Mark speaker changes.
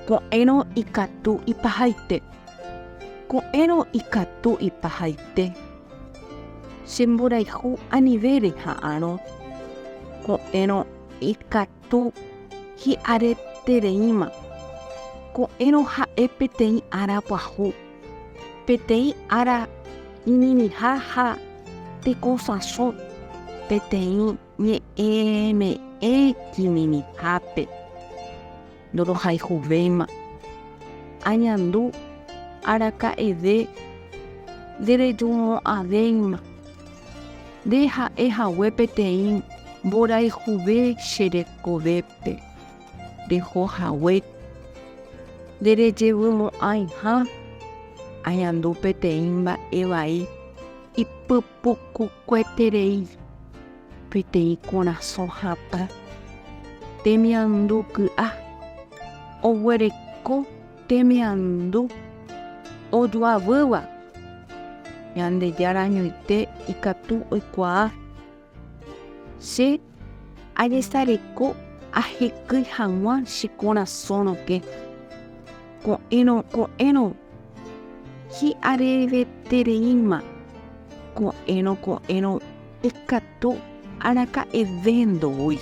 Speaker 1: ko'ẽrõ ikatu ipaháite. Ko'ẽrõ ikatu ipaháite. Chemborayhu anive reha'ãrõ. Ko'ẽrõ ikatu hi'aretereíma. Ko'ẽrõ ha'e peteĩ ára pyahu. Peteĩ ára iñiha ha tekosãso. Peteĩ ñe'ẽme'ẽ kiñihápe. Ndorohayhuvéima. Añandu araka'eve nderejumo'ãvéima. Nde ha'ehague peteĩ mborayhuve cherekovépe. Rehohague. Nderejevymo'ãiha. Añandu peteĩ mba'e vai ipypukukueterei. Peteĩ korasõ hapa. Temiandu ky'a. Oguereko temiandu ojoavýva. Ñandejára ñoite ikatu oikuaa. Che ajesareko ahekýi hag̃ua che korasõroke. Ko'ẽrõ hi'arevetereíma. Ko'ẽrõ ikatu araka'eve ndói.